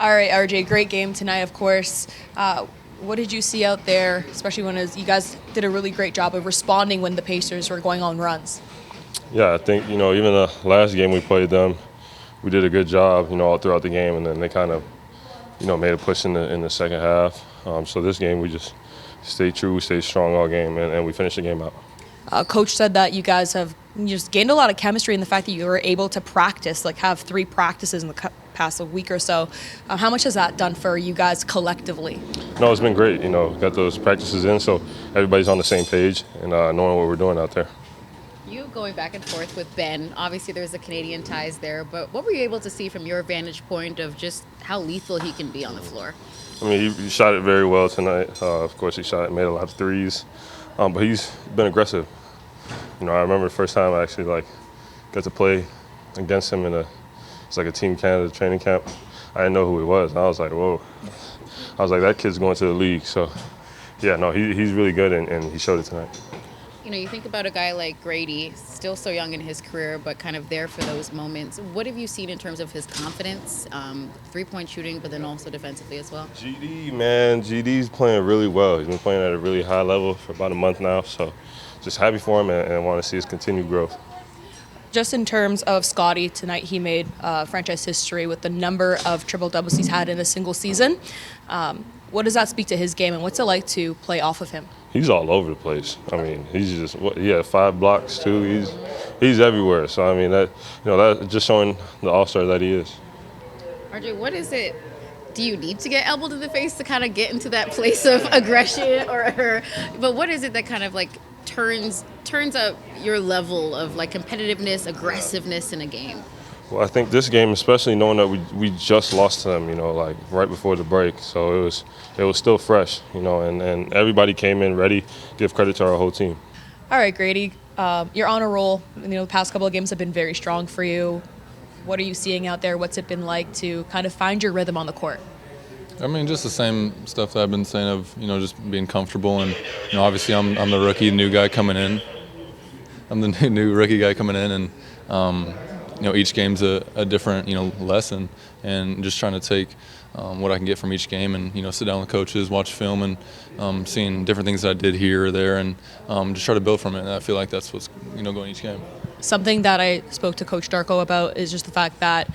All right, RJ, great game tonight, of course. What did you see out there, especially when you guys did a really great job of responding when the Pacers were going on runs? Yeah, I think, even the last game we played them, we did a good job, all throughout the game, and then they kind of, made a push in the second half. So this game we just stayed true, we stayed strong all game, and we finished the game out. Coach said that you guys have just gained a lot of chemistry in the fact that you were able to practice, like have 3 practices in the past week or so. How much has that done for you guys collectively? No, it's been great. Got those practices in, so everybody's on the same page and knowing what we're doing out there. You going back and forth with Ben, obviously there's the Canadian ties there, but what were you able to see from your vantage point of just how lethal he can be on the floor? I mean, he shot it very well tonight. Of course, he made a lot of threes, but he's been aggressive. I remember the first time I actually got to play against him it's like a Team Canada training camp. I didn't know who he was, and I was like, whoa. I was like, that kid's going to the league. So, yeah, no, he's really good, and he showed it tonight. You think about a guy like Gradey, still so young in his career, but kind of there for those moments. What have you seen in terms of his confidence, 3-point shooting, but then also defensively as well? GD's playing really well. He's been playing at a really high level for about a month now, so just happy for him and want to see his continued growth. Just in terms of Scotty, tonight he made franchise history with the number of triple-doubles he's had in a single season. What does that speak to his game, and what's it like to play off of him? He's all over the place. I mean, he's just he had 5 blocks too. He's everywhere. So I mean that just showing the all-star that he is. RJ, what is it? Do you need to get elbowed in the face to kind of get into that place of aggression, but what is it that kind of turns up your level of competitiveness, aggressiveness in a game? Well, I think this game, especially knowing that we just lost to them, right before the break, so it was still fresh, and everybody came in ready. Give credit to our whole team. All right, Gradey, you're on a roll. The past couple of games have been very strong for you. What are you seeing out there? What's it been like to kind of find your rhythm on the court? I mean, just the same stuff that I've been saying of, just being comfortable. And, obviously I'm the rookie, new guy coming in. I'm the new rookie guy coming in. And, each game's a different, lesson. And just trying to take what I can get from each game and, sit down with coaches, watch film, and seeing different things that I did here or there. And just try to build from it. And I feel like that's what's, going each game. Something that I spoke to Coach Darko about is just the fact that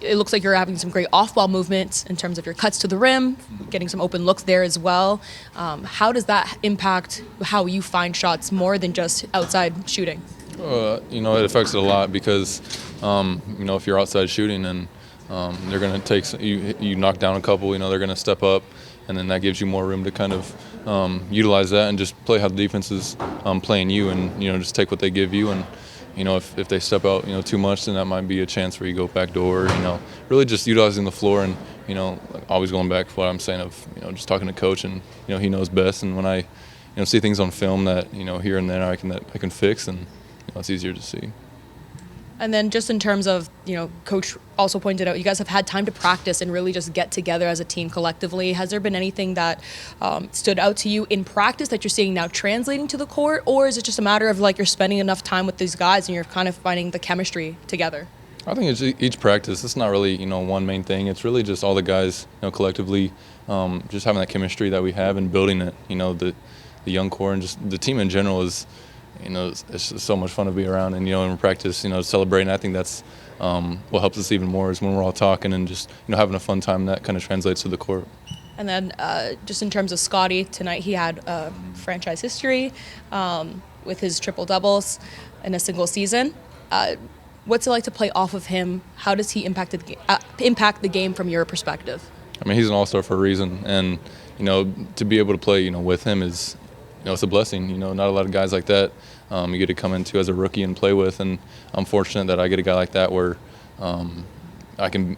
it looks like you're having some great off-ball movements in terms of your cuts to the rim, getting some open looks there as well. How does that impact how you find shots more than just outside shooting? It affects it a lot because, if you're outside shooting and they're going to take you knock down a couple, they're going to step up, and then that gives you more room to kind of utilize that and just play how the defense is playing you, and just take what they give you. And if they step out too much, then that might be a chance where you go back door. Really just utilizing the floor and always going back to what I'm saying of just talking to coach, and he knows best. And when I see things on film that here and there I can fix, and it's easier to see. And then just in terms of, Coach also pointed out, you guys have had time to practice and really just get together as a team collectively. Has there been anything that stood out to you in practice that you're seeing now translating to the court? Or is it just a matter of you're spending enough time with these guys and you're kind of finding the chemistry together? I think it's each practice. It's not really, one main thing. It's really just all the guys, collectively just having that chemistry that we have and building it. The young core and just the team in general is, it's just so much fun to be around, and in practice, celebrating. I think that's what helps us even more is when we're all talking and just having a fun time. That kind of translates to the court. And then just in terms of Scotty tonight, he had franchise history with his triple doubles in a single season. What's it like to play off of him? How does he impact the game from your perspective? I mean, he's an all-star for a reason, and to be able to play with him is. It's a blessing. Not a lot of guys like that you get to come into as a rookie and play with, and I'm fortunate that I get a guy like that where I can,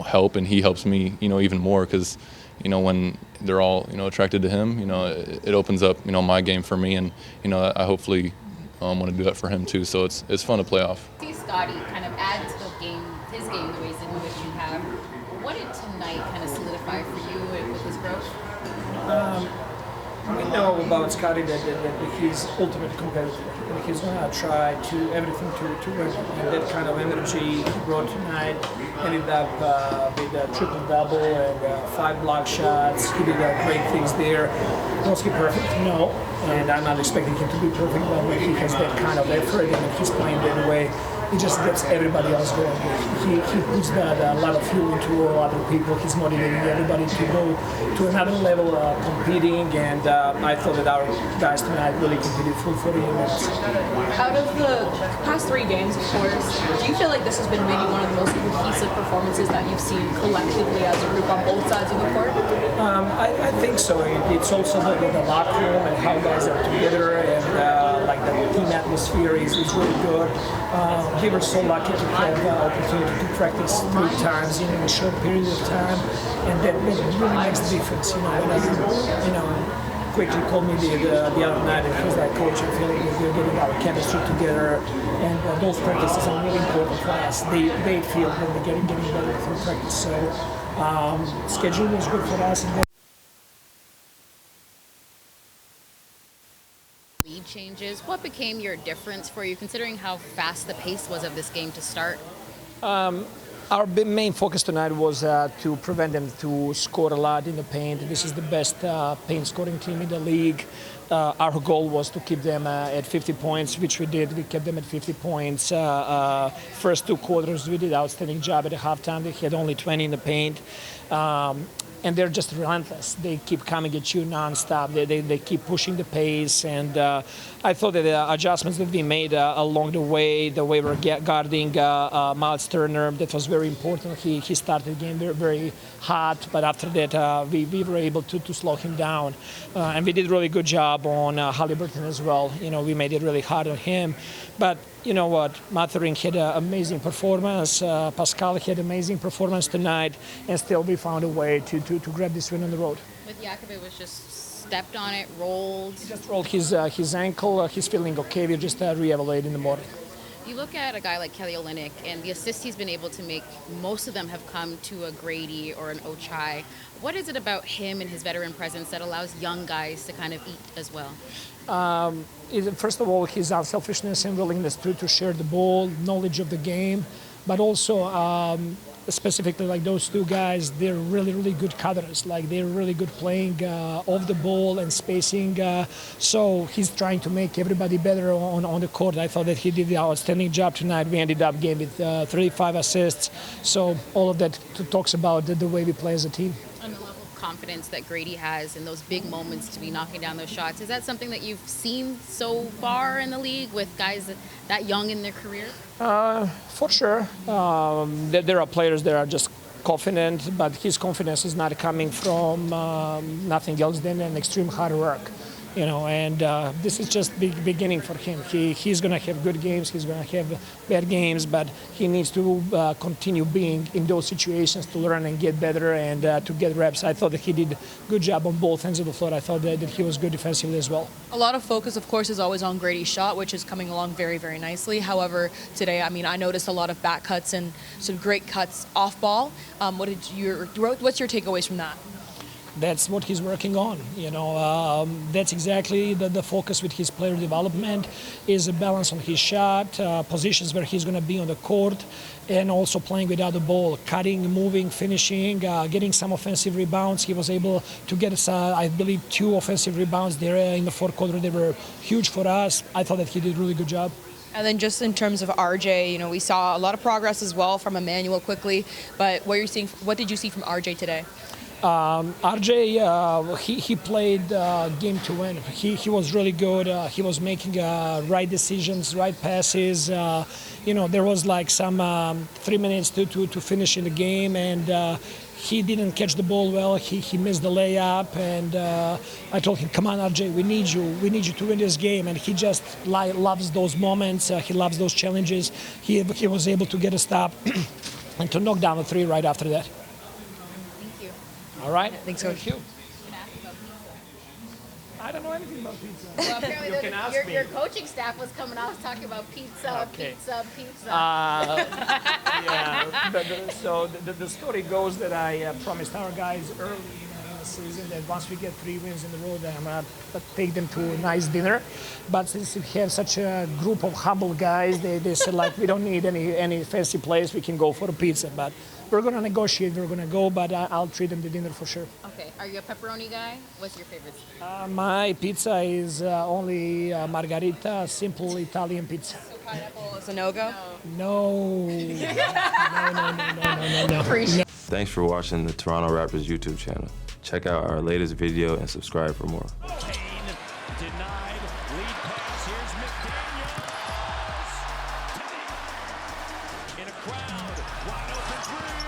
help, and he helps me, even more because, when they're all, attracted to him, it opens up, my game for me, and I hopefully want to do that for him too. So it's fun to play off. See Scotty kind of add to his game the ways in which you have. What did tonight kind of solidify for you with his growth? We know about Scotty that he's ultimate competitor. And he's going to try to everything to win. And that kind of energy he brought tonight ended up with a triple-double and 5 block shots. He did great things there. Was he perfect? No. And I'm not expecting him to be perfect, but he has that kind of effort and he's playing that way. He just gets everybody else going. He puts a lot of fuel into all other people. He's motivating everybody to go to another level competing, and I thought that our guys tonight really competed full 40 minutes. Out of the past 3 games, of course, do you feel like this has been maybe one of the most cohesive performances that you've seen collectively as a group on both sides of the court? I think so. It's also the locker room and how guys are together, and like the team atmosphere is really good. We were so lucky to have the opportunity to practice 3 times in a short period of time, and that really makes the difference. Quickly called me the other night and he was like, Coach, I feel like we're getting our chemistry together, and those practices are really important for us. They feel that we're getting better through practice. So schedule was good for us. And Lead changes. What became your difference for you, considering how fast the pace was of this game to start? Our main focus tonight was to prevent them to score a lot in the paint. This is the best paint scoring team in the league. Our goal was to keep them at 50 points, which we did. We kept them at 50 points. First 2 quarters, we did an outstanding job at the halftime. They had only 20 in the paint. And they're just relentless. They keep coming at you nonstop. They keep pushing the pace, and I thought that the adjustments that we made along the way we're guarding Miles Turner, that was very important. He started the game very, very hot, but after that we were able to slow him down, and we did a really good job on Halliburton as well. We made it really hard on him, but you know what? Mathurin had an amazing performance. Pascal had an amazing performance tonight, and still we found a way to grab this win on the road. With Jakovic was just stepped on it, rolled. He just rolled his ankle. He's feeling okay. We'll just re-evaluate in the morning. You look at a guy like Kelly Olynyk, and the assists he's been able to make, most of them have come to a Gradey or an Ochai. What is it about him and his veteran presence that allows young guys to kind of eat as well? First of all, his unselfishness and willingness to share the ball, knowledge of the game, but also specifically like those 2 guys, they're really, really good cutters. Like they're really good playing off the ball and spacing. So he's trying to make everybody better on the court. I thought that he did an outstanding job tonight. We ended up game with 35 assists. So all of that talks about the way we play as a team. And the level of confidence that Gradey has in those big moments to be knocking down those shots. Is that something that you've seen so far in the league with guys that young in their career? For sure. There are players that are just confident, but his confidence is not coming from nothing else than an extreme hard work. And this is just beginning for him. He's going to have good games, he's going to have bad games, but he needs to continue being in those situations to learn and get better and to get reps. I thought that he did a good job on both ends of the floor. I thought that he was good defensively as well. A lot of focus, of course, is always on Gradey's shot, which is coming along very, very nicely. However, today, I noticed a lot of back cuts and some great cuts off ball. What's your takeaways from that? That's what he's working on. That's exactly the focus with his player development is a balance on his shot, positions where he's going to be on the court, and also playing without the ball, cutting, moving, finishing, getting some offensive rebounds. He was able to get us, I believe, 2 offensive rebounds there in the 4th quarter. They were huge for us. I thought that he did a really good job. And then just in terms of RJ, we saw a lot of progress as well from Emmanuel quickly. But what did you see from RJ today? RJ, he played game to win. He was really good. He was making right decisions, right passes. There was like some 3 minutes to finish in the game, and he didn't catch the ball well. He missed the layup, and I told him, "Come on, RJ, we need you. We need you to win this game." And he just loves those moments. He loves those challenges. He was able to get a stop and to knock down a 3 right after that. All right. Thanks, Coach. Thank you. I don't know anything about pizza. Well, apparently You can ask me. your coaching staff was coming out talking about pizza, Okay. pizza. Yeah. So the story goes that I promised our guys early season that once we get 3 wins in a row, then I'm gonna take them to a nice dinner. But since we have such a group of humble guys, they said like we don't need any fancy place. We can go for a pizza. But we're gonna negotiate. We're gonna go, but I'll treat them to dinner for sure. Okay. Are you a pepperoni guy? What's your favorite? My pizza is only margarita, simple Italian pizza. So pineapple is a no-go? No. No. Appreciate. Thanks for watching the Toronto Raptors YouTube channel. Check out our latest video and subscribe for more. Kane denied. Lead pass. Here's McDaniels. In a crowd. Wide open three.